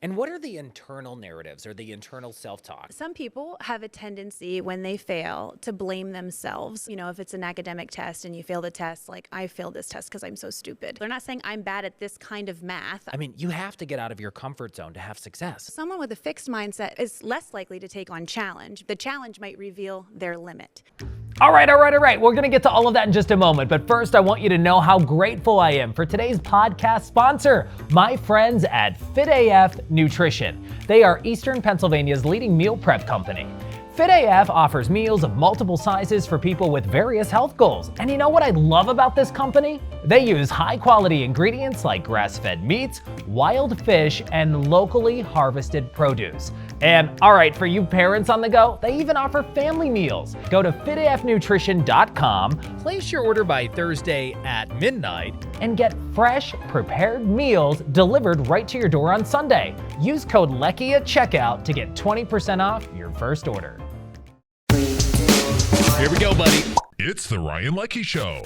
And what are the internal narratives or the internal self-talk? Some people have a tendency when they fail to blame themselves. You know, if it's an academic test and you fail the test, like, I failed this test because I'm so stupid. They're not saying I'm bad at this kind of math. I mean, you have to get out of your comfort zone to have success. Someone with a fixed mindset is less likely to take on challenge. The challenge might reveal their limit. All right. We're going to get to all of that in just a moment. But first, I want you to know how grateful I am for today's podcast sponsor, my friends at FitAF Nutrition. They are Eastern Pennsylvania's leading meal prep company. FitAF offers meals of multiple sizes for people with various health goals. And you know what I love about this company? They use high-quality ingredients like grass-fed meats, wild fish, and locally harvested produce. And all right, for you parents on the go, they even offer family meals. Go to fitafnutrition.com, place your order by Thursday at midnight, and get fresh, prepared meals delivered right to your door on Sunday. Use code Leckey at checkout to get 20% off your first order. Here we go, buddy. It's the Ryan Leckey Show.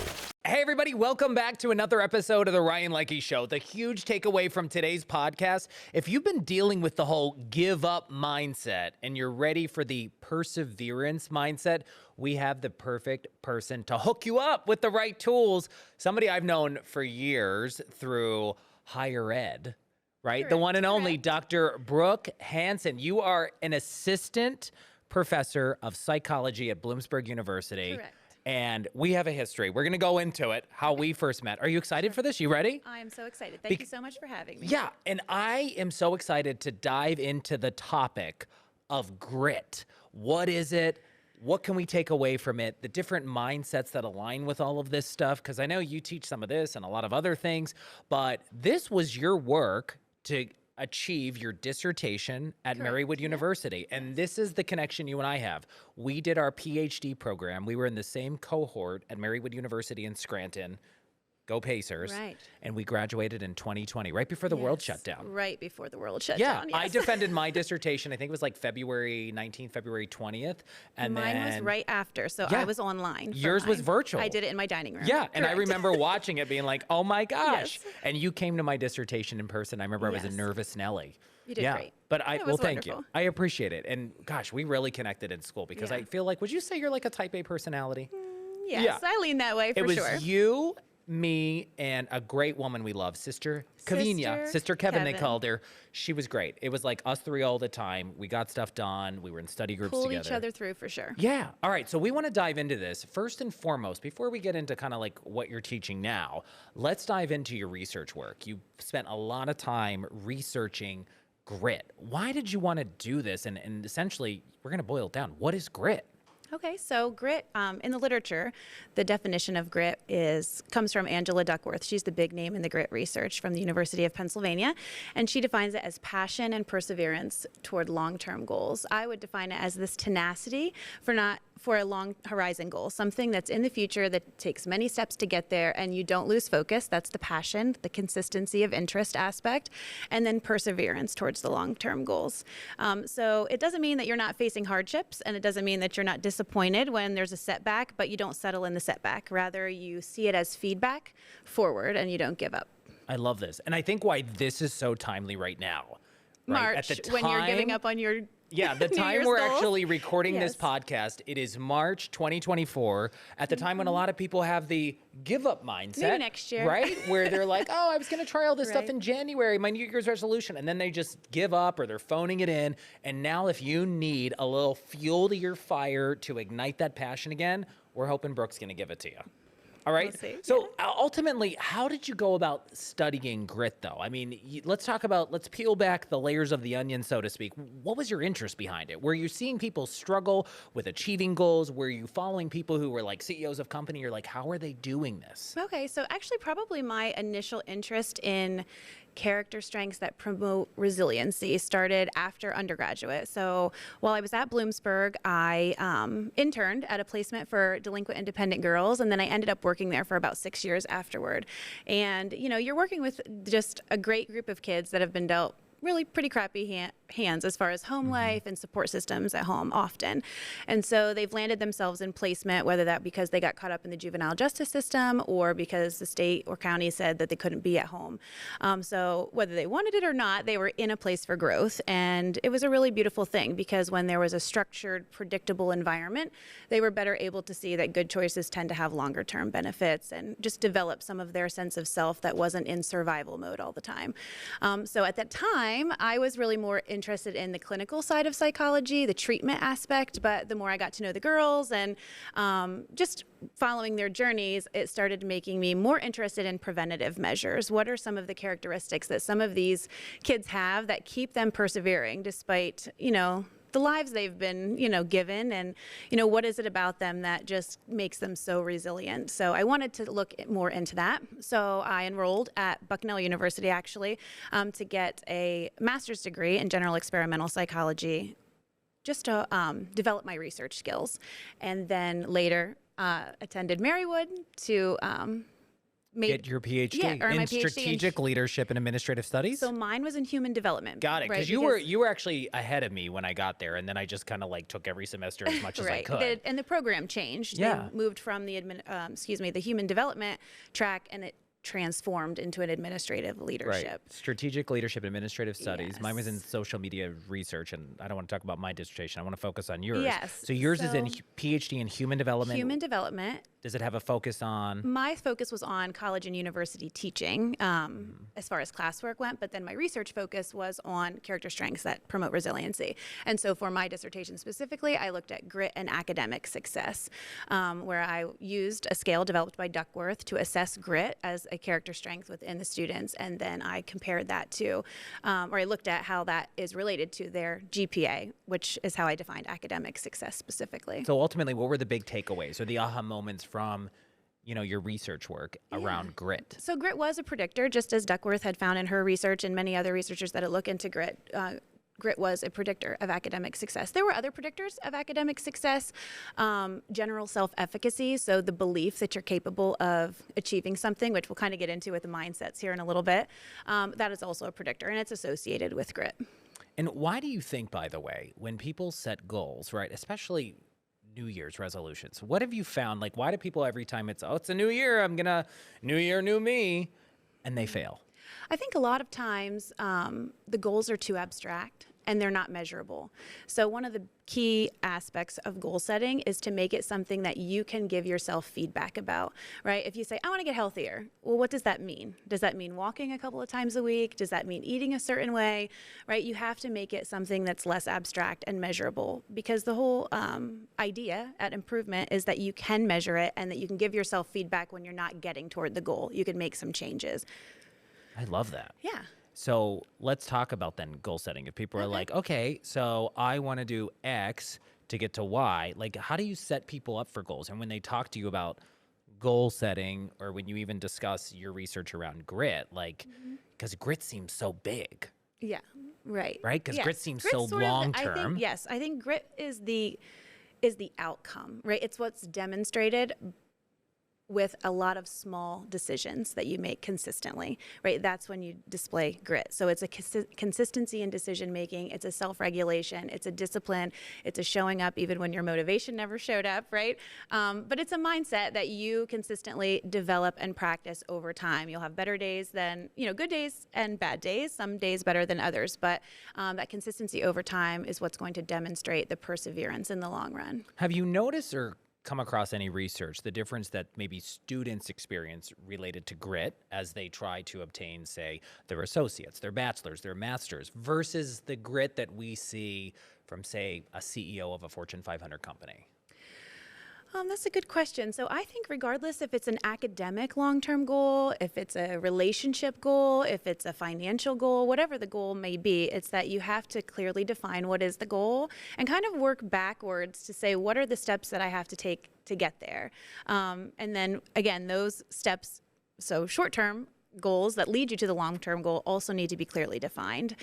Hey, everybody, welcome back to another episode of the Ryan Leckey Show. The huge takeaway from today's podcast, if you've been dealing with the whole give up mindset and you're ready for the perseverance mindset, we have the perfect person to hook you up with the right tools. Somebody I've known for years through higher ed, right? The one and only Dr. Brooke Hansen. You are an assistant professor of psychology at Bloomsburg University. Correct. And we have a history. We're going to go into it, how we first met. Are you excited for this? You ready? I am so excited. Thank you so much for having me. Yeah, and I am so excited to dive into the topic of grit. What is it? What can we take away from it? The different mindsets that align with all of this stuff, because I know you teach some of this and a lot of other things, but this was your work to achieve your dissertation at Marywood University. And this is the connection you and I have. We did our PhD program. We were in the same cohort at Marywood University in Scranton. Go Pacers. Right. And we graduated in 2020, right before the world shut down. Right before the world shut Yeah, down. Yes. I defended my dissertation. I think it was like February 19th, February 20th. And Mine was right after, so I was online. Yours was virtual. I did it in my dining room. Yeah, and I Correct. remember watching it being like, oh my gosh. Yes. And you came to my dissertation in person. I remember I was a nervous Nelly. You did great. But It well, was thank you. wonderful. I appreciate it. And gosh, we really connected in school because I feel like, would you say you're like a type A personality? Yes, I lean that way for It sure. was you, me, and a great woman we love, Sister Kavinia, Sister Kevin, they called her. She was great. It was like us three all the time. We got stuff done. We were in study groups Pulled together. each other through for sure. Yeah. All right. So we want to dive into this. First and foremost, before we get into kind of like what you're teaching now, let's dive into your research work. You spent a lot of time researching grit. Why did you want to do this? And essentially, we're going to boil it down. What is grit? Okay, so grit, in the literature, the definition of grit comes from Angela Duckworth. She's the big name in the grit research from the University of Pennsylvania, and she defines it as passion and perseverance toward long-term goals. I would define it as this tenacity for a long horizon goal, something that's in the future that takes many steps to get there and you don't lose focus. That's the passion, the consistency of interest aspect, and then perseverance towards the long-term goals. So it doesn't mean that you're not facing hardships, and it doesn't mean that you're not disappointed when there's a setback, but you don't settle in the setback. Rather, you see it as feedback forward and you don't give up. I love this. And I think why this is so timely right now. Right? March, At the time, when you're giving up on your yeah, the New time Year's we're goals. actually recording this Yes. podcast, it is March 2024, at the time when a lot of people have the give up mindset. Maybe next year. Right? Where they're like, oh, I was going to try all this stuff Right. in January, my New Year's resolution. And then they just give up or they're phoning it in. And now if you need a little fuel to your fire to ignite that passion again, we're hoping Brooke's going to give it to you. All right. We'll see. So ultimately, how did you go about studying grit, though? I mean, let's peel back the layers of the onion, so to speak. What was your interest behind it? Were you seeing people struggle with achieving goals? Were you following people who were like CEOs of company? You're like, how are they doing this? Okay, so actually probably my initial interest in character strengths that promote resiliency started after undergraduate. So while I was at Bloomsburg, I interned at a placement for delinquent independent girls, and then I ended up working there for about 6 years afterward. And, you know, you're working with just a great group of kids that have been dealt really pretty crappy hands as far as home life and support systems at home often. And so they've landed themselves in placement, whether that because they got caught up in the juvenile justice system or because the state or county said that they couldn't be at home. So whether they wanted it or not, they were in a place for growth. And it was a really beautiful thing because when there was a structured, predictable environment, they were better able to see that good choices tend to have longer term benefits and just develop some of their sense of self that wasn't in survival mode all the time. So at that time, I was really more interested in the clinical side of psychology, the treatment aspect, but the more I got to know the girls and just following their journeys, it started making me more interested in preventative measures. What are some of the characteristics that some of these kids have that keep them persevering despite, the lives they've been, given, and, what is it about them that just makes them so resilient? So I wanted to look more into that. So I enrolled at Bucknell University, actually, to get a master's degree in general experimental psychology, just to develop my research skills. And then later attended Marywood to get your PhD earn in my PhD strategic leadership and administrative studies. So mine was in human development. Got it, right? because you were actually ahead of me when I got there, and then I just kind of took every semester as much as I could. And the program changed. Yeah. They moved from the human development track, and it transformed into an administrative leadership. Right. Strategic leadership and administrative studies. Yes. Mine was in social media research, and I don't want to talk about my dissertation. I want to focus on yours. Yes. So yours is in PhD in human development. Human development. Does it have a focus on? My focus was on college and university teaching as far as classwork went, but then my research focus was on character strengths that promote resiliency. And so for my dissertation specifically, I looked at grit and academic success, where I used a scale developed by Duckworth to assess grit as a character strength within the students, and then I compared that to, or I looked at how that is related to their GPA, which is how I defined academic success specifically. So ultimately, what were the big takeaways or the aha moments from your research work around grit? So grit was a predictor, just as Duckworth had found in her research and many other researchers that had looked into grit. Grit was a predictor of academic success. There were other predictors of academic success, general self-efficacy, so the belief that you're capable of achieving something, which we'll kind of get into with the mindsets here in a little bit. That is also a predictor, and it's associated with grit. And why do you think, by the way, when people set goals, right, especially New Year's resolutions, what have you found? Why do people every time it's a new year, new year, new me, and they fail? I think a lot of times the goals are too abstract and they're not measurable. So one of the key aspects of goal setting is to make it something that you can give yourself feedback about, right? If you say, I want to get healthier, well, what does that mean? Does that mean walking a couple of times a week? Does that mean eating a certain way, right? You have to make it something that's less abstract and measurable, because the whole idea at improvement is that you can measure it and that you can give yourself feedback when you're not getting toward the goal. You can make some changes. I love that. Yeah. So let's talk about then goal setting. If people are like, okay, so I want to do X to get to Y, how do you set people up for goals? And when they talk to you about goal setting, or when you even discuss your research around grit, because grit seems so big. Yeah, right. Right? Because grit seems Grit's so sort of long term. I think grit is the outcome, right? It's what's demonstrated with a lot of small decisions that you make consistently, right? That's when you display grit. So it's a consistency in decision making, it's a self-regulation, it's a discipline, it's a showing up even when your motivation never showed up, right? But it's a mindset that you consistently develop and practice over time. You'll have better days than, good days and bad days, some days better than others, but that consistency over time is what's going to demonstrate the perseverance in the long run. Have you noticed or come across any research, the difference that maybe students experience related to grit as they try to obtain, say, their associates, their bachelors, their masters, versus the grit that we see from, say, a CEO of a Fortune 500 company? That's a good question. So I think regardless if it's an academic long-term goal, if it's a relationship goal, if it's a financial goal, whatever the goal may be, it's that you have to clearly define what is the goal and kind of work backwards to say, what are the steps that I have to take to get there? And then again, those steps, so short-term, goals that lead you to the long-term goal also need to be clearly defined.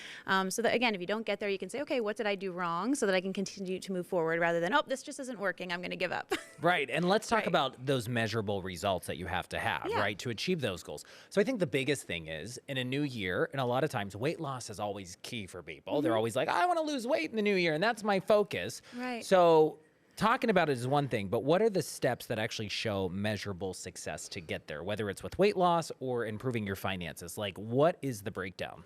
So that, again, if you don't get there, you can say, okay, what did I do wrong, so that I can continue to move forward rather than, oh, this just isn't working, I'm going to give up. Right. And let's talk Right. about those measurable results that you have to have, Yeah. right, to achieve those goals. So I think the biggest thing is in a new year, and a lot of times weight loss is always key for people. They're always like, I want to lose weight in the new year, and that's my focus. Right. So talking about it is one thing, but what are the steps that actually show measurable success to get there, whether it's with weight loss or improving your finances? Like, what is the breakdown?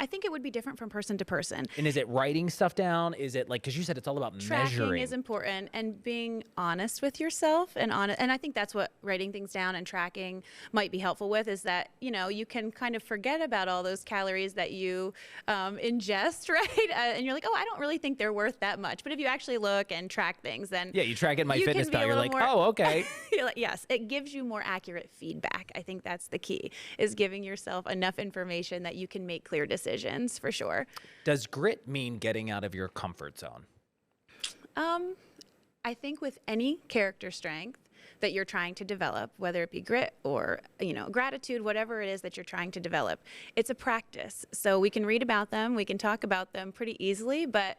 I think it would be different from person to person. And is it writing stuff down? Is it like, because you said it's all about Tracking measuring. is important, and being honest with yourself and I think that's what writing things down and tracking might be helpful with, is that, you can kind of forget about all those calories that you ingest, right? And you're like, oh, I don't really think they're worth that much. But if you actually look and track things, then Yeah, you track it in you can MyFitnessPal. be a You're little like, more- oh, okay. You're like, yes, it gives you more accurate feedback. I think that's the key, is giving yourself enough information that you can make clear decisions, for sure. Does grit mean getting out of your comfort zone? I think with any character strength that you're trying to develop, whether it be grit or, gratitude, whatever it is that you're trying to develop, it's a practice. So we can read about them, we can talk about them pretty easily, but,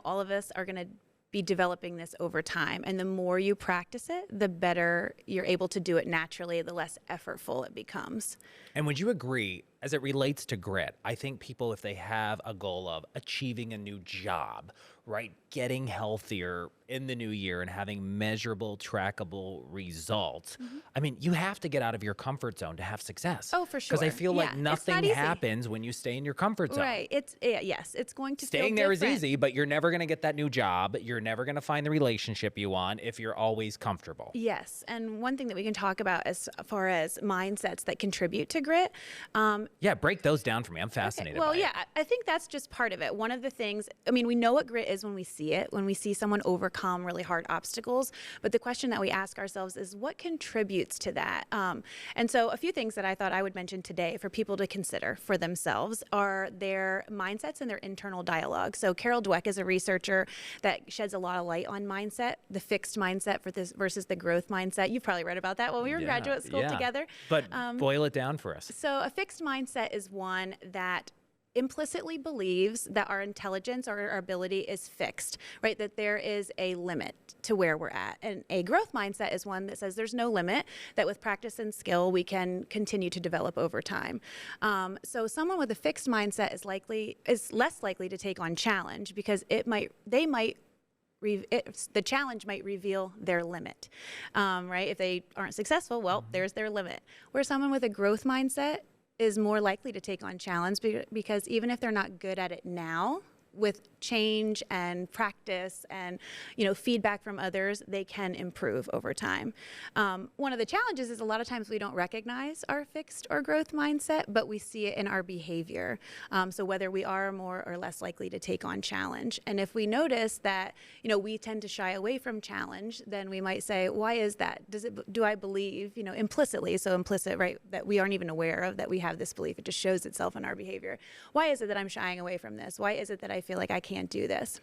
all of us are going to be developing this over time. And the more you practice it, the better you're able to do it naturally, the less effortful it becomes. And would you agree, as it relates to grit, I think people, if they have a goal of achieving a new job, right, getting healthier in the new year and having measurable, trackable results, I mean, you have to get out of your comfort zone to have success. Oh, for Because I sure. feel Yeah, like it's not nothing easy. happens when you stay in your comfort zone. Right. Yes, it's going to Staying feel there is different. easy, but you're never going to get that new job. You're never going to find the relationship you want if you're always comfortable. Yes, and one thing that we can talk about as far as mindsets that contribute to grit. Yeah, break those down for me. I'm fascinated Well, by it. yeah, I think that's just part of it. One of the things, we know what grit is when we see it, when we see someone overcome really hard obstacles. But the question that we ask ourselves is, what contributes to that? And so a few things that I thought I would mention today for people to consider for themselves are their mindsets and their internal dialogue. So Carol Dweck is a researcher that sheds a lot of light on mindset, the fixed mindset versus the growth mindset. You've probably read about that when we were in graduate school yeah. together. But boil it down for us. So a fixed mindset is one that implicitly believes that our intelligence or our ability is fixed, right? That there is a limit to where we're at. And a growth mindset is one that says there's no limit, that with practice and skill, we can continue to develop over time. So someone with a fixed mindset is less likely to take on challenge, because the challenge might reveal their limit, right? If they aren't successful, well, there's their limit. Where someone with a growth mindset is more likely to take on challenge, because even if they're not good at it now, with change and practice and feedback from others, they can improve over time. One of the challenges is a lot of times we don't recognize our fixed or growth mindset, but we see it in our behavior. So whether we are more or less likely to take on challenge. And if we notice that we tend to shy away from challenge, then we might say, why is that? Do I believe implicitly, so implicit, right, that we aren't even aware of that we have this belief? It just shows itself in our behavior. Why is it that I'm shying away from this? Why is it that I feel like I can't do this?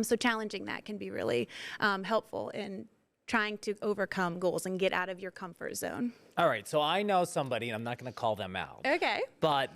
So challenging that can be really helpful in trying to overcome goals and get out of your comfort zone. All right, so I know somebody, and I'm not going to call them out. Okay. But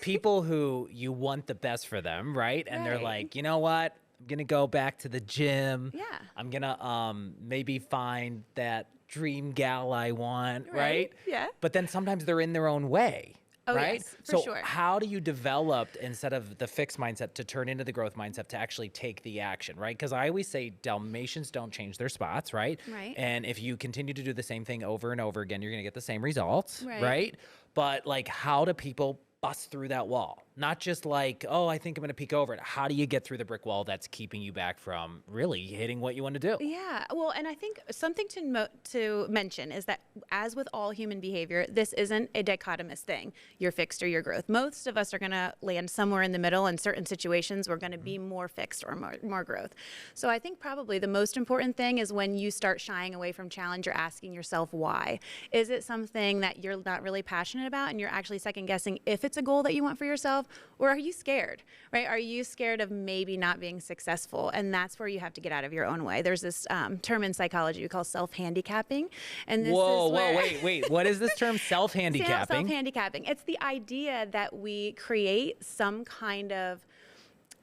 people who you want the best for them, right? And they're Right. like, you know what? I'm going to go back to the gym. Yeah. I'm going to maybe find that dream gal I want, right? Right, yeah. But then sometimes they're in their own way. Oh, right? yes, for so sure. how do you develop, instead of the fixed mindset, to turn into the growth mindset, to actually take the action, right? Because I always say Dalmatians don't change their spots, right? Right. And if you continue to do the same thing over and over again, you're going to get the same results, Right. right? But like, how do people bust through that wall? Not just like, oh, I think I'm going to peek over it. How do you get through the brick wall that's keeping you back from really hitting what you want to do? Yeah, well, and I think something to mention is that, as with all human behavior, this isn't a dichotomous thing. You're fixed or you're growth. Most of us are going to land somewhere in the middle. In certain situations, we're going to be more fixed or more growth. So I think probably the most important thing is when you start shying away from challenge, you're asking yourself why. Is it something that you're not really passionate about and you're actually second guessing if it's a goal that you want for yourself? Or are you scared, right? Are you scared of maybe not being successful? And that's where you have to get out of your own way. There's this term in psychology we call self-handicapping. And this Whoa, is where wait. What is this term, self-handicapping? Self-handicapping. It's the idea that we create some kind of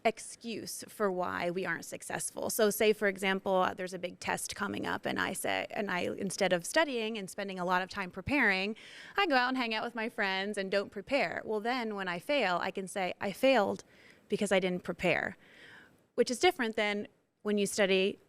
excuse for why we aren't successful. So say, for example, there's a big test coming up and I instead of studying and spending a lot of time preparing, I go out and hang out with my friends and don't prepare. Well, then when I fail, I can say I failed because I didn't prepare, which is different than when you study,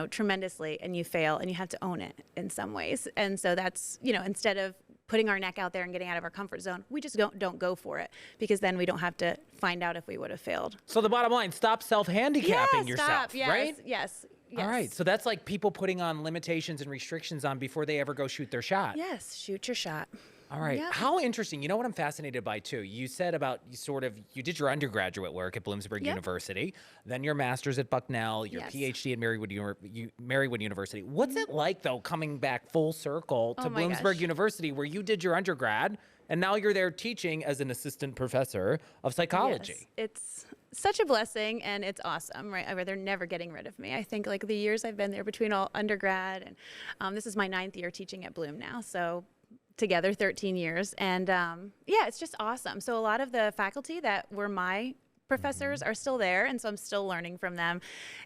tremendously and you fail and you have to own it in some ways. And so that's, instead of putting our neck out there and getting out of our comfort zone, we just don't go for it, because then we don't have to find out if we would have failed. So the bottom line, stop self-handicapping yourself, yes, right? Yes. All right. So that's like people putting on limitations and restrictions on before they ever go shoot their shot. Yes, shoot your shot. All right. Yep. How interesting. You know what I'm fascinated by too? You said about you did your undergraduate work at Bloomsburg University, then your master's at Bucknell, your PhD at Marywood University. What's it like though, coming back full circle to Bloomsburg University, where you did your undergrad and now you're there teaching as an assistant professor of psychology? Yes. It's such a blessing and it's awesome, right? They're never getting rid of me. I think like the years I've been there between all undergrad and this is my 9th year teaching at Bloom now. So together 13 years. And it's just awesome. So a lot of the faculty that were my professors are still there, and so I'm still learning from them.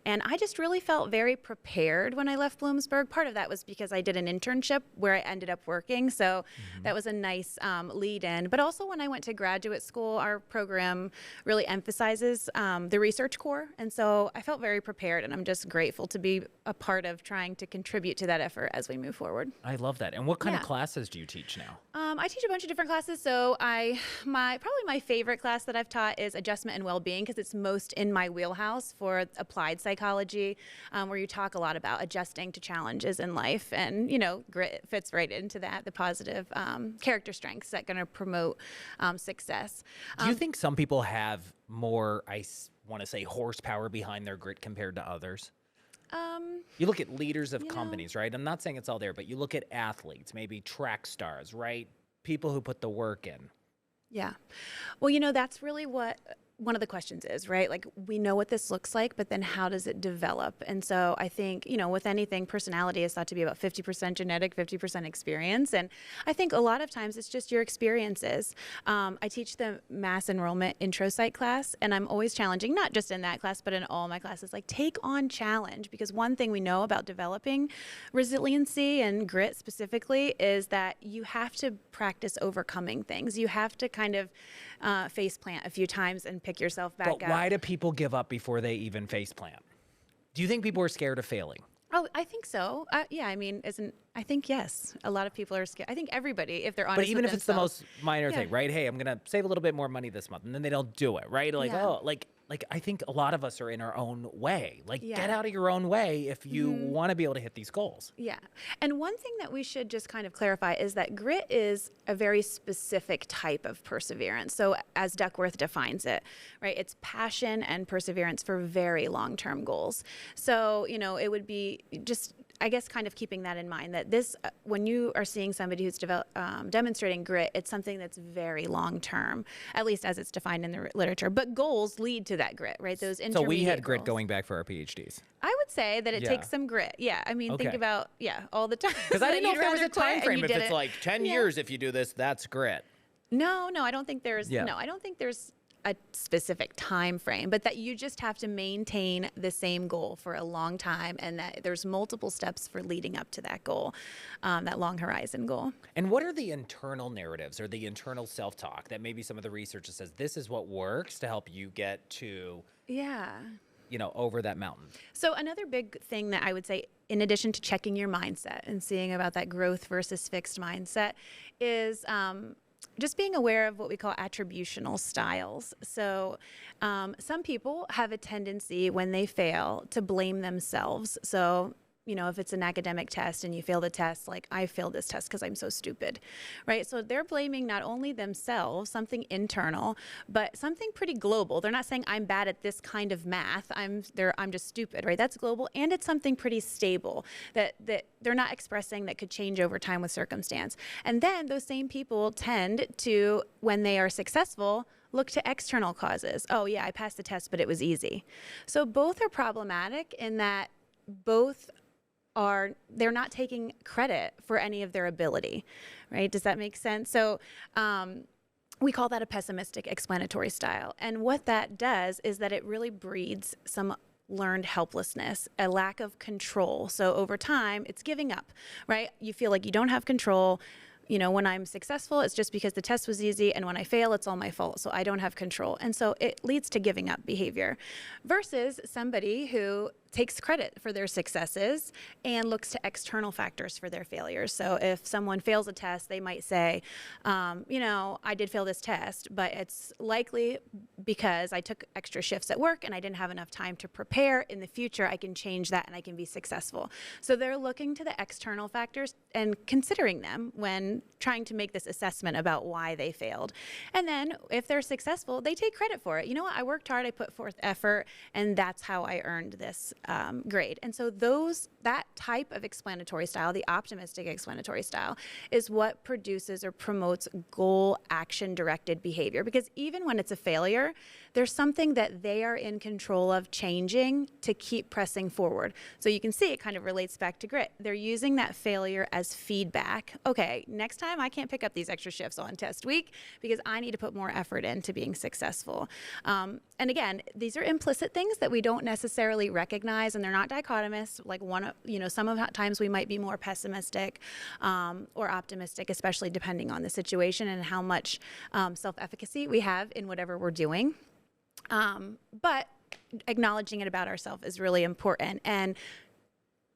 And I just really felt very prepared when I left Bloomsburg. Part of that was because I did an internship where I ended up working, so that was a nice lead in. But also when I went to graduate school, our program really emphasizes the research core, and so I felt very prepared, and I'm just grateful to be a part of trying to contribute to that effort as we move forward. I love that. And what kind of classes do you teach now? I teach a bunch of different classes. So probably my favorite class that I've taught is adjustment and well-being, because it's most in my wheelhouse for applied psychology, where you talk a lot about adjusting to challenges in life, and grit fits right into that. The positive character strengths that going to promote success. Do you think some people have more, I want to say, horsepower behind their grit compared to others? You look at leaders of companies, right? I'm not saying it's all there, but you look at athletes, maybe track stars, right? People who put the work in. Yeah. Well, that's really what one of the questions is, right? Like, we know what this looks like, but then how does it develop? And so I think, with anything, personality is thought to be about 50% genetic, 50% experience. And I think a lot of times it's just your experiences. I teach the mass enrollment intro psych class, and I'm always challenging, not just in that class, but in all my classes, like, take on challenge. Because one thing we know about developing resiliency and grit specifically is that you have to practice overcoming things. You have to kind of face plant a few times and pick yourself back up. But why do people give up before they even face plant? Do you think people are scared of failing? Oh, I think so. I think yes. A lot of people are scared. I think everybody, if they're honest with But even if it's the themselves. most minor thing, right? Hey, I'm going to save a little bit more money this month, and then they don't do it, right? Like, I think a lot of us are in our own way. Like, get out of your own way if you want to be able to hit these goals. Yeah. And one thing that we should just kind of clarify is that grit is a very specific type of perseverance. So as Duckworth defines it, right, it's passion and perseverance for very long-term goals. So, it would be just, I guess, kind of keeping that in mind, that this, when you are seeing somebody who's demonstrating grit, it's something that's very long-term, at least as it's defined in the literature. But goals lead to that grit, right? Those intermediate So we had grit goals. going back for our PhDs. I would say that it takes some grit. Yeah. I mean, think about, all the time. Because I didn't know if there was a time frame. If it's it. like 10 years, if you do this, that's grit. No, I don't think there's, I don't think there's a specific time frame, but that you just have to maintain the same goal for a long time, and that there's multiple steps for leading up to that goal, that long horizon goal. And what are the internal narratives or the internal self-talk that maybe some of the research says this is what works to help you get to over that mountain? So another big thing that I would say, in addition to checking your mindset and seeing about that growth versus fixed mindset, is just being aware of what we call attributional styles. So some people have a tendency when they fail to blame themselves. So if it's an academic test and you fail the test, like, I failed this test because I'm so stupid, right? So they're blaming not only themselves, something internal, but something pretty global. They're not saying I'm bad at this kind of math. I'm just stupid, right? That's global, and it's something pretty stable that they're not expressing that could change over time with circumstance. And then those same people tend to, when they are successful, look to external causes. Oh yeah, I passed the test, but it was easy. So both are problematic in that they're not taking credit for any of their ability, right? Does that make sense? So we call that a pessimistic explanatory style. And what that does is that it really breeds some learned helplessness, a lack of control. So over time, it's giving up, right? You feel like you don't have control. You know, when I'm successful, it's just because the test was easy, and when I fail, it's all my fault, so I don't have control. And so it leads to giving up behavior versus somebody who takes credit for their successes and looks to external factors for their failures. So if someone fails a test, they might say, you know, I did fail this test, but it's likely because I took extra shifts at work and I didn't have enough time to prepare. In the future, I can change that and I can be successful. So they're looking to the external factors and considering them when trying to make this assessment about why they failed. And then if they're successful, they take credit for it. You know what? I worked hard, I put forth effort, and that's how I earned this grade. And so that type of explanatory style, the optimistic explanatory style, is what produces or promotes goal action directed behavior. Because even when it's a failure, there's something that they are in control of changing to keep pressing forward. So you can see it kind of relates back to grit. They're using that failure as feedback. Okay, next time I can't pick up these extra shifts on test week because I need to put more effort into being successful. And again, these are implicit things that we don't necessarily recognize, and they're not dichotomous. Like some of the times we might be more pessimistic or optimistic, especially depending on the situation and how much self-efficacy we have in whatever we're doing. But acknowledging it about ourselves is really important. And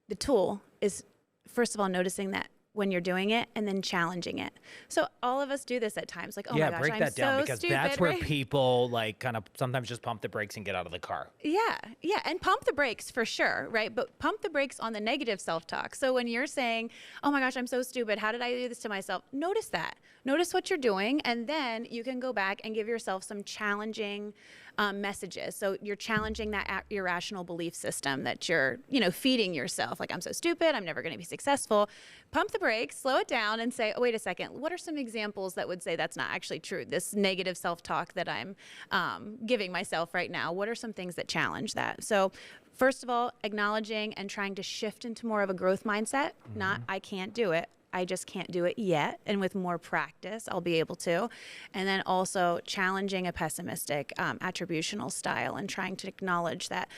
the tool is, first of all, noticing that when you're doing it and then challenging it. So all of us do this at times, like, oh my gosh, break I'm that down so because stupid, that's where right? people like kind of sometimes just pump the brakes and get out of the car. Yeah, and pump the brakes for sure, right? But pump the brakes on the negative self-talk. So when you're saying, oh my gosh, I'm so stupid, how did I do this to myself? Notice that. Notice what you're doing, and then you can go back and give yourself some challenging messages. So you're challenging that irrational belief system that you're, feeding yourself. Like, I'm so stupid, I'm never going to be successful. Pump the brakes, slow it down, and say, oh, wait a second. What are some examples that would say that's not actually true? This negative self-talk that I'm giving myself right now. What are some things that challenge that? So first of all, acknowledging and trying to shift into more of a growth mindset, not I can't do it. I just can't do it yet. And with more practice, I'll be able to. And then also challenging a pessimistic attributional style and trying to acknowledge that,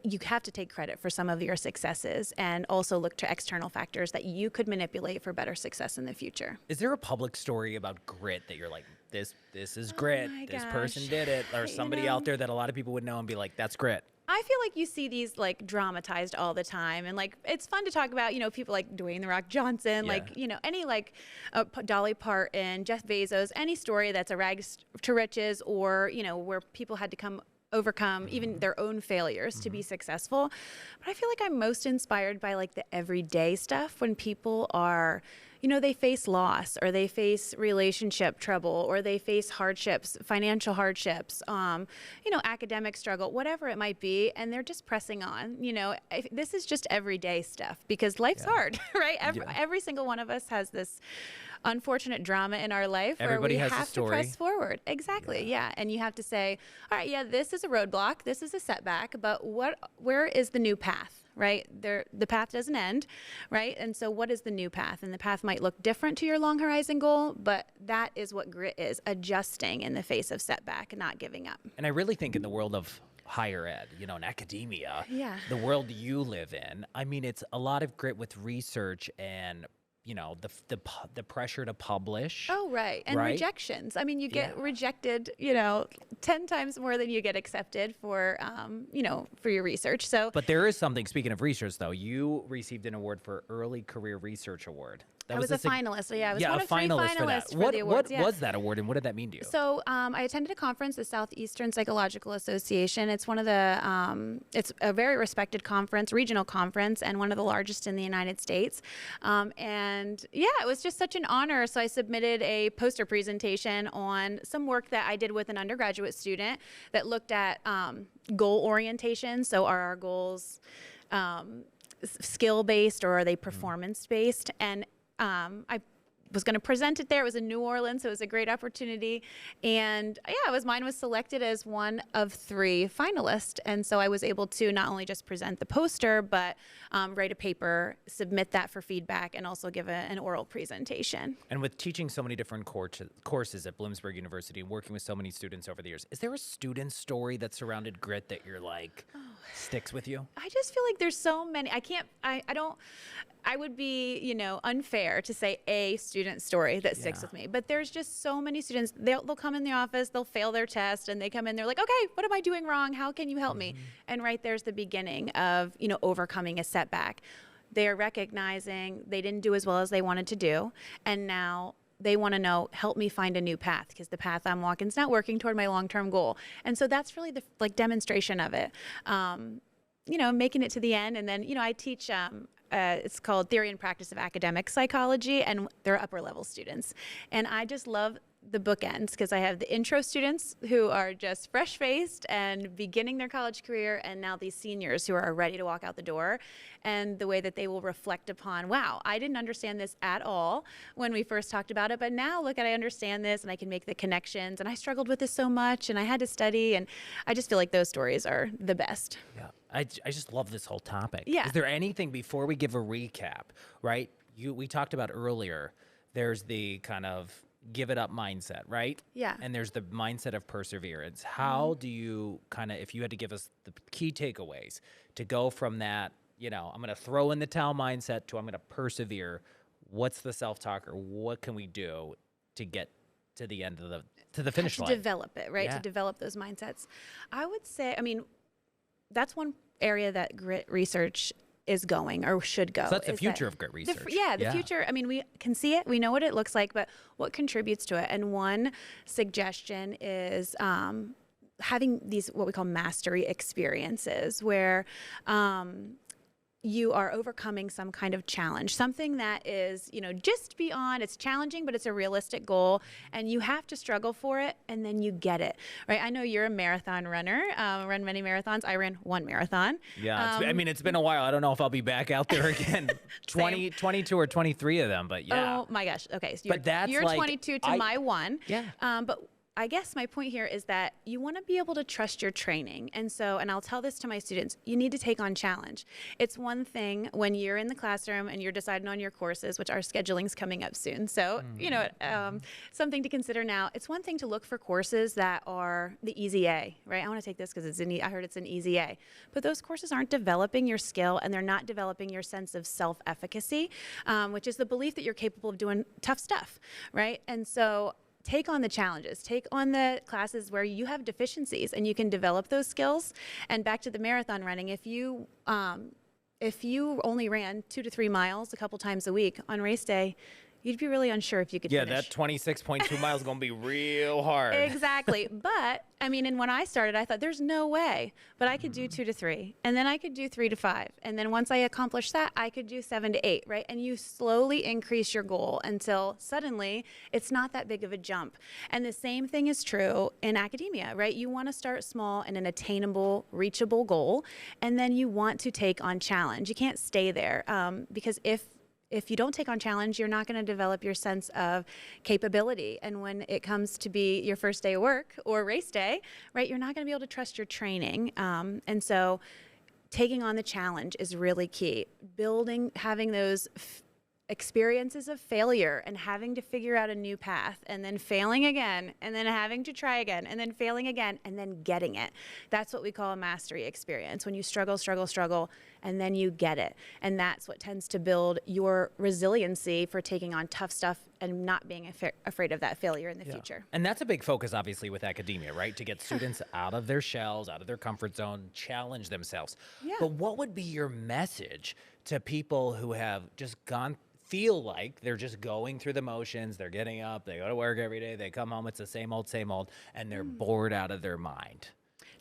you have to take credit for some of your successes and also look to external factors that you could manipulate for better success in the future. Is there a public story about grit that you're like, this is grit, this person did it, or somebody out there that a lot of people would know and be like, that's grit? I feel like you see these like dramatized all the time, and like it's fun to talk about, people like Dwayne "The Rock" Johnson, like any like Dolly Parton, Jeff Bezos, any story that's a rags to riches, or where people had to overcome even their own failures to be successful. But I feel like I'm most inspired by like the everyday stuff when people are, they face loss, or they face relationship trouble, or they face hardships, financial hardships, academic struggle, whatever it might be, and they're just pressing on. This is just everyday stuff because life's hard, right? Every single one of us has this unfortunate drama in our life Everybody where we has a have to story. press forward. Exactly. Yeah. And you have to say, all right, this is a roadblock, this is a setback, but where is the new path? Right? The path doesn't end, right? And so what is the new path? And the path might look different to your long horizon goal, but that is what grit is, adjusting in the face of setback, not giving up. And I really think in the world of higher ed, in academia, the world you live in, I mean, it's a lot of grit with research and the pressure to publish. Oh, right. And rejections. I mean, you get rejected, 10 times more than you get accepted for your research. So, but there is something, speaking of research, though, you received an award for Early Career Research Award. I was a finalist. Yeah, I was one a of 3 finalist for that. finalists for the awards. What was that award, and what did that mean to you? So I attended a conference, the Southeastern Psychological Association. It's one of the, it's a very respected conference, regional conference, and one of the largest in the United States. And it was just such an honor. So I submitted a poster presentation on some work that I did with an undergraduate student that looked at goal orientation. So are our goals skill-based, or are they performance-based? And I was going to present it there. It was in New Orleans, so it was a great opportunity. And yeah, mine was selected as one of 3 finalists. And so I was able to not only just present the poster, but write a paper, submit that for feedback, and also give an oral presentation. And with teaching so many different courses at Bloomsburg University and working with so many students over the years, is there a student story that surrounded grit that you're like, sticks with you? I just feel like there's so many. I would be, unfair to say a student story that sticks with me. But there's just so many students. They'll come in the office, they'll fail their test, and they come in, they're like, okay, what am I doing wrong? How can you help me? And right there's the beginning of, overcoming a setback. They're recognizing they didn't do as well as they wanted to do. And now they want to know, help me find a new path, because the path I'm walking is not working toward my long-term goal. And so that's really the demonstration of it. Making it to the end. And then, I teach, it's called Theory and Practice of Academic Psychology, and they're upper level students. And I just love the bookends, because I have the intro students who are just fresh-faced and beginning their college career, and now these seniors who are ready to walk out the door, and the way that they will reflect upon, wow, I didn't understand this at all when we first talked about it, but now look, I understand this, and I can make the connections, and I struggled with this so much, and I had to study, and I just feel like those stories are the best. Yeah, I just love this whole topic. Yeah. Is there anything, before we give a recap, right? We talked about earlier, there's the kind of give it up mindset, right? Yeah. And there's the mindset of perseverance. How do you kind of, if you had to give us the key takeaways to go from that, I'm going to throw in the towel mindset to I'm going to persevere, what's the self-talk, or what can we do to get to the end of the finish line? To develop it, right? Yeah. To develop those mindsets. I would say, that's one area that grit research is going, or should go. So that's the future of grit research. The future. We can see it, we know what it looks like, but what contributes to it? And one suggestion is having these, what we call mastery experiences, where you are overcoming some kind of challenge, something that is, just beyond, it's challenging, but it's a realistic goal, and you have to struggle for it, and then you get it, right? I know you're a marathon runner, run many marathons. I ran 1 marathon. Yeah, it's been a while. I don't know if I'll be back out there again. 22 or 23 of them, but yeah. Oh my gosh. Okay, so you're like, 22 to my 1. Yeah. But I guess my point here is that you want to be able to trust your training. And I'll tell this to my students, you need to take on challenge. It's one thing when you're in the classroom and you're deciding on your courses, which our scheduling's coming up soon. So, something to consider now. It's one thing to look for courses that are the easy A, right? I want to take this because I heard it's an easy A. But those courses aren't developing your skill, and they're not developing your sense of self-efficacy, which is the belief that you're capable of doing tough stuff, right? And so take on the challenges, take on the classes where you have deficiencies and you can develop those skills. And back to the marathon running, if you only ran 2 to 3 miles a couple times a week on race day, you'd be really unsure if you could finish. Yeah, that 26.2 miles is going to be real hard. Exactly. But, and when I started, I thought, there's no way. But I could do 2 to 3, and then I could do 3 to 5. And then once I accomplished that, I could do 7 to 8, right? And you slowly increase your goal until suddenly it's not that big of a jump. And the same thing is true in academia, right? You want to start small and an attainable, reachable goal, and then you want to take on challenge. You can't stay there, because if you don't take on challenge, you're not going to develop your sense of capability. And when it comes to be your first day of work or race day, right, you're not going to be able to trust your training. And so taking on the challenge is really key. Having those experiences of failure and having to figure out a new path, and then failing again, and then having to try again, and then failing again, and then getting it. That's what we call a mastery experience, when you struggle, and then you get it. And that's what tends to build your resiliency for taking on tough stuff and not being afraid of that failure in the future. And that's a big focus, obviously, with academia, right? To get students out of their shells, out of their comfort zone, challenge themselves. Yeah. But what would be your message to people who have just feel like they're just going through the motions, they're getting up, they go to work every day, they come home, it's the same old, and they're bored out of their mind?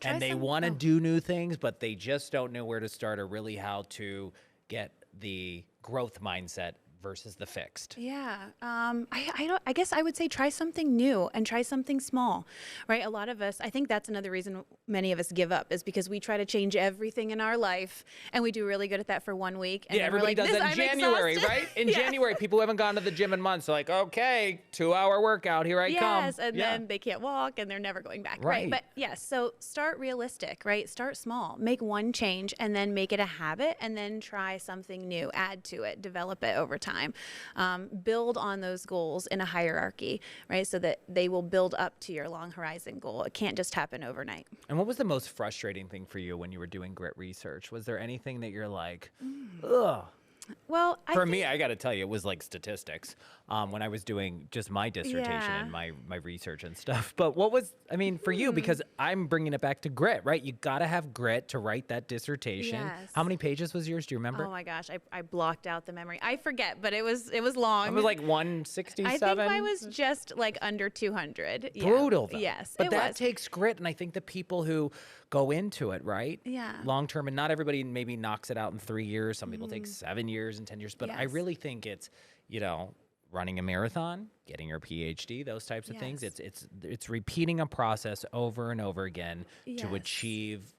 And they want to do new things, but they just don't know where to start, or really how to get the growth mindset versus the fixed? Yeah, I guess I would say try something new and try something small, right? A lot of us, I think that's another reason many of us give up is because we try to change everything in our life, and we do really good at that for 1 week. And Yeah, then we're everybody like, does that in I'm January, exhausted. right? In Yeah. January, people who haven't gone to the gym in months are like, okay, 2-hour workout, here I come. Yes, and Yeah. then they can't walk and they're never going back, Right. right? But yes, so start realistic, right? Start small, make one change and then make it a habit and then try something new, add to it, develop it over time. Build on those goals in a hierarchy, right? So that they will build up to your long horizon goal. It can't just happen overnight. And what was the most frustrating thing for you when you were doing grit research? Was there anything that you're like, ugh? Well, For me, I got to tell you, it was like statistics when I was doing just my dissertation Yeah. and my research and stuff. But what was, I mean, for you, because I'm bringing it back to grit, right? You got to have grit to write that dissertation. Yes. How many pages was yours? Do you remember? Oh my gosh, I blocked out the memory. I forget, but it was long. It was like 167. I think I was just like under 200. Yeah. Brutal, though. Yes, But it that was. takes grit, and I think the people who go into it, right? Yeah. Long term, and not everybody maybe knocks it out in 3 years. Some people take 7 years and 10 years. But I Yes. really think it's, running a marathon, getting your PhD, those types of things. Yes. It's repeating a process over and over again to Yes. achieve,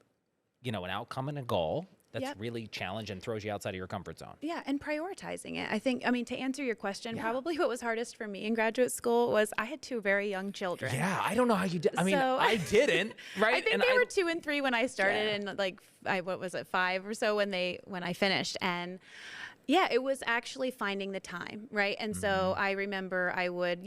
an outcome and a goal that's Yep. really challenging and throws you outside of your comfort zone. Yeah, and prioritizing it. I mean, to answer your question, Yeah. probably what was hardest for me in graduate school was I had 2 very young children. Yeah, I don't know how you did. I mean, So- I didn't, right? I think And they were 2 and 3 when I started, Yeah. and like what was it, 5 or so when I finished. And yeah, it was actually finding the time, right? And so I remember I would,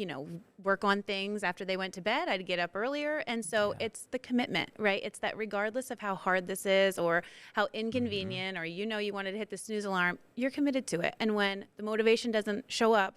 work on things after they went to bed. I'd get up earlier, and so it's the commitment, right? It's that regardless of how hard this is or how inconvenient, or you wanted to hit the snooze alarm, you're committed to it. And when the motivation doesn't show up,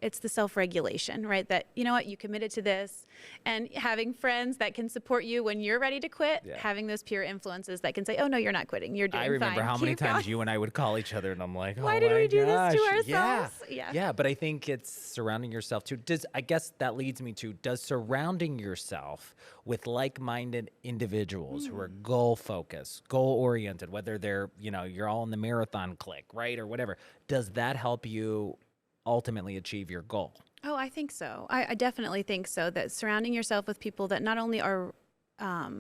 it's the self-regulation, right? That, you know what, you committed to this, and having friends that can support you when you're ready to quit, Yeah. having those peer influences that can say, oh no, you're not quitting, you're doing I remember fine. how many Keep times going." you and I would call each other, and I'm like, Why oh did my we do this to gosh. ourselves? Yeah. Yeah. But I think it's surrounding yourself too. I guess that leads me to, does surrounding yourself with like-minded individuals who are goal-focused, goal-oriented, whether they're, you're all in the marathon clique, right, or whatever, does that help you ultimately achieve your goal? Oh, I think so. I definitely think so, that surrounding yourself with people that not only are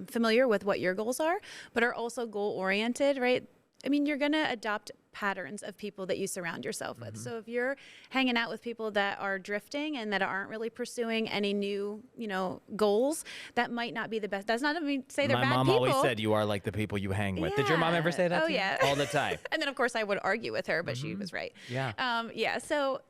familiar with what your goals are, but are also goal-oriented, right? I mean, you're going to adopt patterns of people that you surround yourself with. So if you're hanging out with people that are drifting and that aren't really pursuing any new, goals, that might not be the best. That's not to say they're My bad mom people. always said you are like the people you hang with. Did your mom ever say that Oh, to you? yeah. All the time. And then, of course, I would argue with her, but she was right. Yeah. Yeah. So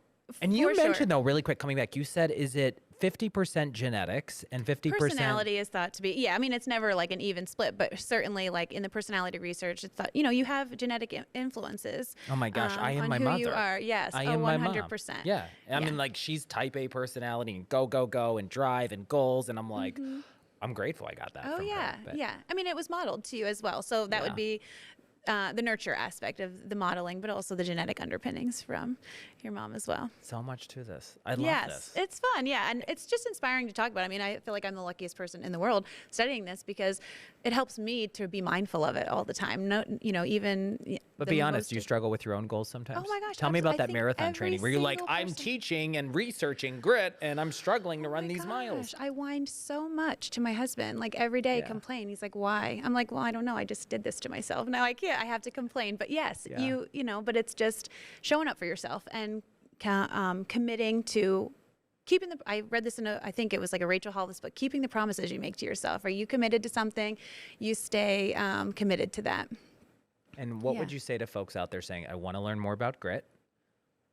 And you for sure. mentioned, though, really quick, coming back, you said, is it 50% genetics and 50%? Personality is thought to be, yeah, I mean, it's never like an even split, but certainly like in the personality research, it's thought, you have genetic influences. Oh my gosh, I am on my who mother. you are. Yes, I am my mom. 100%. Yeah. I Yeah. mean, like, she's type A personality and go, go, go and drive and goals. And I'm like, I'm grateful I got that Oh from yeah, her. But yeah. I mean, it was modeled to you as well, so that Yeah. would be the nurture aspect of the modeling, but also the genetic underpinnings from your mom as well. so much to this. I love Yes, this. it's fun. Yeah, and it's just inspiring to talk about. I mean, I feel like I'm the luckiest person in the world studying this because it helps me to be mindful of it all the time. No, even. But the be honest, most- do you struggle with your own goals sometimes? Oh my gosh, Tell me about absolutely. I that think marathon every training where you're like, single I'm person- teaching and researching grit and I'm struggling to Oh run my these miles. gosh, I whined so much to my husband, like every day, Yeah. complain. He's like, "Why?" I'm like, "Well, I don't know. I just did this to myself. Now I can't. I have to complain." But yes, Yeah. but it's just showing up for yourself and committing to keeping the. I read this in I think it was like a Rachel Hollis book. Keeping the promises you make to yourself. Are you committed to something? You stay committed to that. And what would Yeah. you say to folks out there saying, I want to learn more about grit.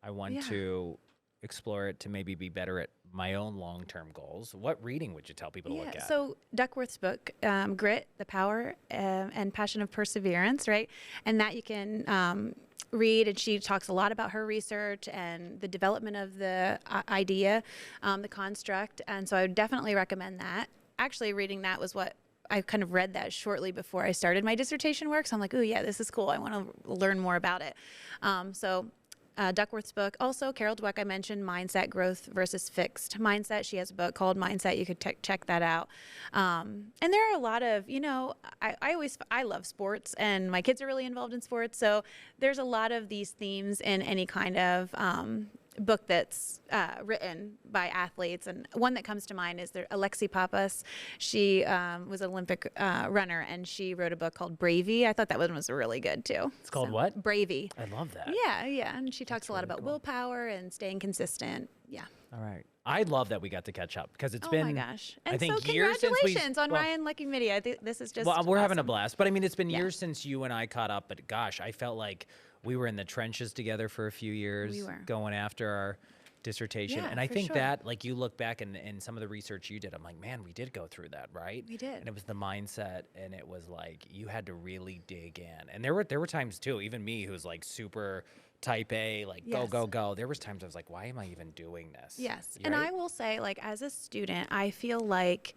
I want Yeah. to explore it to maybe be better at my own long-term goals. What reading would you tell people to look at? So Duckworth's book, Grit, The Power and Passion of Perseverance, right? And that you can read, and she talks a lot about her research and the development of the idea, the construct. And so I would definitely recommend that. Actually, reading that was what I kind of read that shortly before I started my dissertation work. So I'm like, oh yeah, this is cool. I want to learn more about it. So Duckworth's book. Also, Carol Dweck, I mentioned Mindset, Growth versus Fixed Mindset. She has a book called Mindset. You could check that out. And there are a lot of, I love sports, and my kids are really involved in sports. So there's a lot of these themes in any kind of book that's written by athletes, and one that comes to mind is Alexi Pappas. She was an Olympic runner, and she wrote a book called Bravey. I thought that one was really good too. It's called what? Bravey. I love that. Yeah, and she talks a lot about willpower and staying consistent. Yeah. All right. I love that we got to catch up because it's been. Oh my gosh! And I think so years since congratulations on Ryan Leckey Media. I think this is just. Well, we're having a awesome. blast, but I mean, it's been years since you and I caught up. But gosh, I felt like we were in the trenches together for a few years, We were. going after our dissertation. Yeah, And I for think sure. that, like, you look back and some of the research you did, I'm like, man, we did go through that, right? We did. And it was the mindset, and it was like you had to really dig in. And there were times too, even me, who's like super type A, like Yes. go. There was times I was like, why am I even doing this? Yes. Right? And I will say, like, as a student, I feel like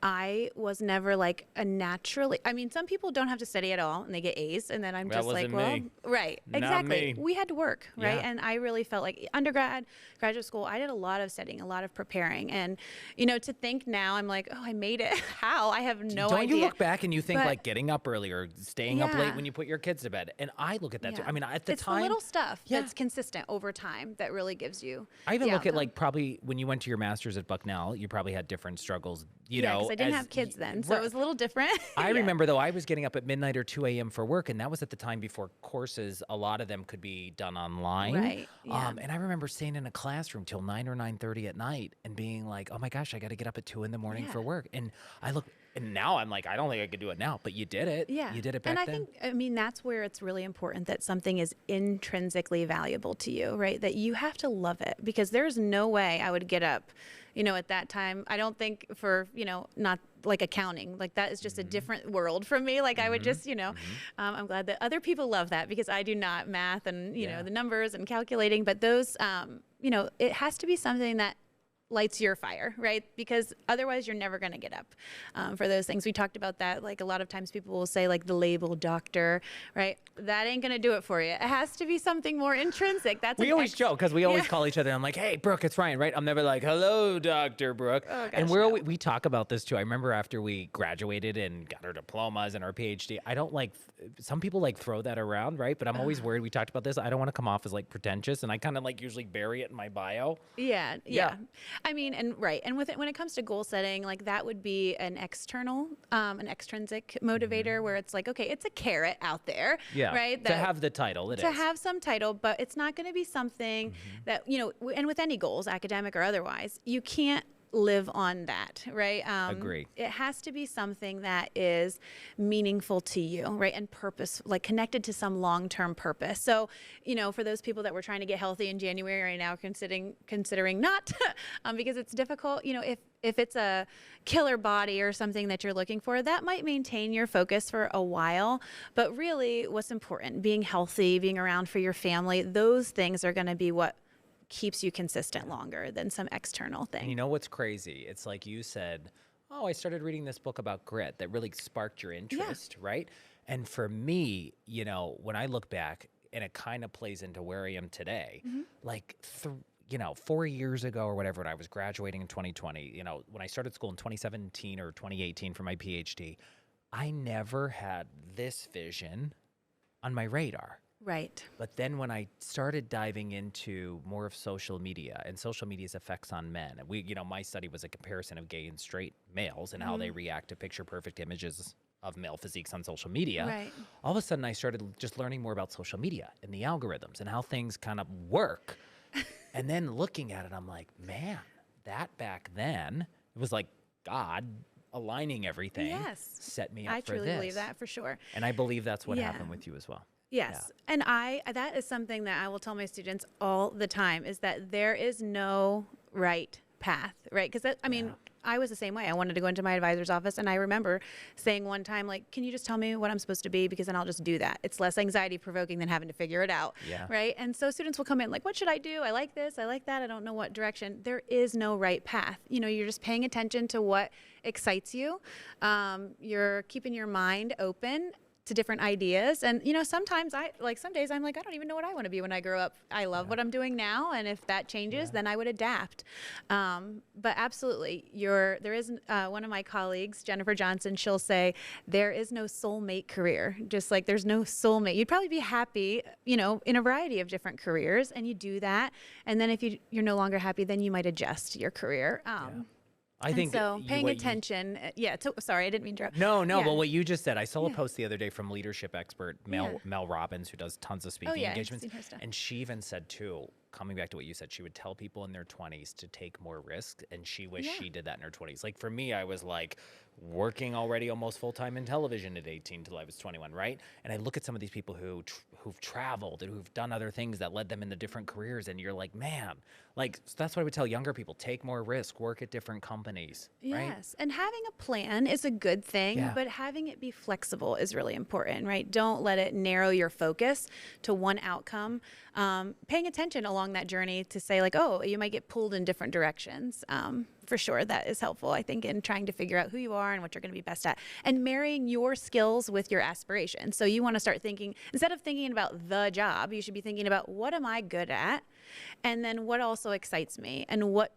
I was never like a naturally, I mean, some people don't have to study at all and they get A's, and then I'm That just like, wasn't well, me. right. Not Exactly. me. We had to work, right? Yeah. And I really felt like undergrad, graduate school, I did a lot of studying, a lot of preparing. And, to think now, I'm like, oh, I made it. How? I have no Don't idea. you look back and you think But- like getting up early or staying up late Yeah. when you put your kids to bed? And I look at that too. Yeah. I mean, at the it's time, the little stuff Yeah. that's consistent over time that really gives you. I even the look at outcome. like probably when you went to your master's at Bucknell, you probably had different struggles, Yeah, know. because I didn't as have kids y- then, so Right. it was a little different. I Yeah. remember though, I was getting up at midnight or 2 a.m. for work, and that was at the time before courses, a lot of them could be done online. Right, yeah. And I remember staying in a classroom till 9 or 9:30 at night and being like, oh my gosh, I got to get up at 2 in the morning Yeah. for work. And I look, and now I'm like, I don't think I could do it now, but you did it. Yeah. You did it back and I then. think, that's where it's really important that something is intrinsically valuable to you, right? That you have to love it, because there's no way I would get up, at that time. I don't think for, not like accounting, like that is just a different world from me. Like I would just, I'm glad that other people love that, because I do not math and, Yeah. the numbers and calculating, but those, it has to be something that lights your fire, right? Because otherwise you're never going to get up for those things. We talked about that. Like a lot of times people will say like the label doctor, right? That ain't going to do it for you. It has to be something more intrinsic. That's We an always joke because we always Yeah. call each other. I'm like, hey, Brooke, it's Ryan, right? I'm never like, hello, Dr. Brooke. Oh, and gosh, no. we talk about this too. I remember after we graduated and got our diplomas and our PhD, I don't like, some people like throw that around, right? But I'm always worried. We talked about this. I don't want to come off as like pretentious, and I kind of like usually bury it in my bio. Yeah. Yeah. I mean, and right. And with it, when it comes to goal setting, like that would be an external, an extrinsic motivator where it's like, okay, it's a carrot out there, Yeah. right? To have the title, it is. to have some title, but it's not going to be something that, and with any goals, academic or otherwise, you can't live on that, right? Agree. It has to be something that is meaningful to you, right? And purpose, like connected to some long-term purpose. So, for those people that were trying to get healthy in January right now, considering not, because it's difficult, if it's a killer body or something that you're looking for, that might maintain your focus for a while. But really what's important, being healthy, being around for your family, those things are going to be what keeps you consistent longer than some external thing. And you know what's crazy? It's like you said, oh, I started reading this book about grit that really sparked your interest, right? And for me, when I look back, and it kind of plays into where I am today, like 4 years ago or whatever, when I was graduating in 2020, when I started school in 2017 or 2018 for my PhD, I never had this vision on my radar. Right. But then when I started diving into more of social media and social media's effects on men, and my study was a comparison of gay and straight males and how they react to picture perfect images of male physiques on social media. Right. All of a sudden I started just learning more about social media and the algorithms and how things kind of work. And then looking at it, I'm like, man, that back then, it was like God aligning everything Yes. set me up I for truly this. believe that for sure. And I believe that's what Yeah. happened with you as well. Yes. And that is something that I will tell my students all the time, is that there is no right path, right? Because I was the same way. I wanted to go into my advisor's office, and I remember saying one time, like, can you just tell me what I'm supposed to be? Because then I'll just do that. It's less anxiety provoking than having to figure it out. Yeah. Right. And so students will come in like, what should I do? I like this. I like that. I don't know what direction. There is no right path. You're just paying attention to what excites you. You're keeping your mind open to different ideas. And, sometimes some days I'm like, I don't even know what I want to be when I grow up. I love what I'm doing now. And if that changes, then I would adapt. But absolutely, there is one of my colleagues, Jennifer Johnson, she'll say, there is no soulmate career. Just like there's no soulmate. You'd probably be happy, in a variety of different careers, and you do that. And then if you're no longer happy, then you might adjust your career. I think so. Paying attention. Sorry, I didn't mean to interrupt. No. But what you just said, I saw a post the other day from leadership expert Mel Robbins, who does tons of speaking engagements, I've seen her stuff. and she even said too, coming back to what you said, she would tell people in their 20s to take more risks, and she wished she did that in her 20s. Like for me, I was like working already almost full-time in television at 18 till I was 21, right? And I look at some of these people who've traveled and who've done other things that led them into different careers, and you're like, man, so that's what I would tell younger people: take more risk, work at different companies. Right? Yes, and having a plan is a good thing, but having it be flexible is really important, right? Don't let it narrow your focus to one outcome. Paying attention along that journey to say like, oh, you might get pulled in different directions. For sure, that is helpful, I think, in trying to figure out who you are and what you're going to be best at, and marrying your skills with your aspirations. So you want to start thinking, instead of thinking about the job, you should be thinking about what am I good at, and then what also excites me, and what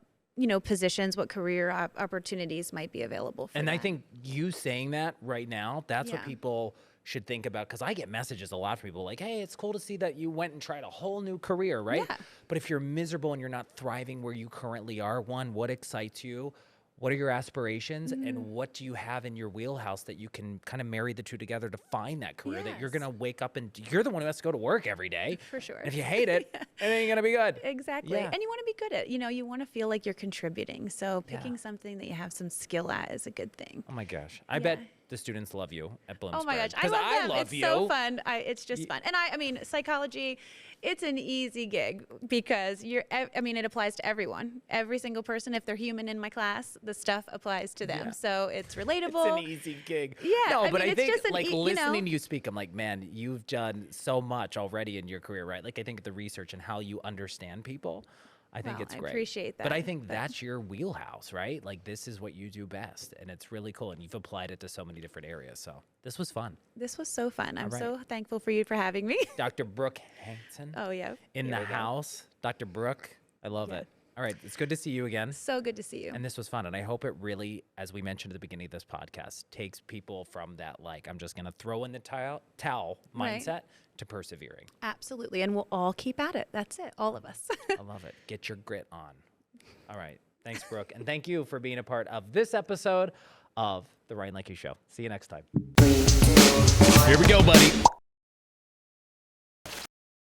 positions, what career opportunities might be available for And that. I think you saying that right now, that's what people should think about, because I get messages a lot from people like, hey, it's cool to see that you went and tried a whole new career, right? Yeah. But if you're miserable and you're not thriving where you currently are, one, what excites you? What are your aspirations? And what do you have in your wheelhouse that you can kind of marry the two together to find that career that you're going to wake up and you're the one who has to go to work every day. For sure. And if you hate it, it ain't going to be good. Exactly. Yeah. And you want to be good at, you want to feel like you're contributing. So picking something that you have some skill at is a good thing. Oh my gosh. I bet the students love you at Bloomsburg. Oh my gosh, I 'cause love them. love It's you. so fun. It's just fun. And I mean, psychology, it's an easy gig because it applies to everyone. Every single person, if they're human in my class, the stuff applies to them. So it's relatable. It's an easy gig. Yeah, No, but mean, I it's think just listening to you speak, I'm like, man, you've done so much already in your career, right? Like I think the research and how you understand people, I think it's great. I appreciate that. But I think that's your wheelhouse, right? Like this is what you do best, and it's really cool, and you've applied it to so many different areas. So this was fun. This was so fun. I'm right. so thankful for you for having me. Dr. Brooke Hansen Oh, yeah. in Here the we go. house. Dr. Brooke, I love it. All right, it's good to see you again. So good to see you. And this was fun. And I hope it really, as we mentioned at the beginning of this podcast, takes people from that, like, I'm just going to throw in the towel Right. mindset to persevering. Absolutely. And we'll all keep at it. That's it. All of us. I love it. Get your grit on. All right. Thanks, Brooke. And thank you for being a part of this episode of The Ryan Leckey Show. See you next time. Here we go, buddy.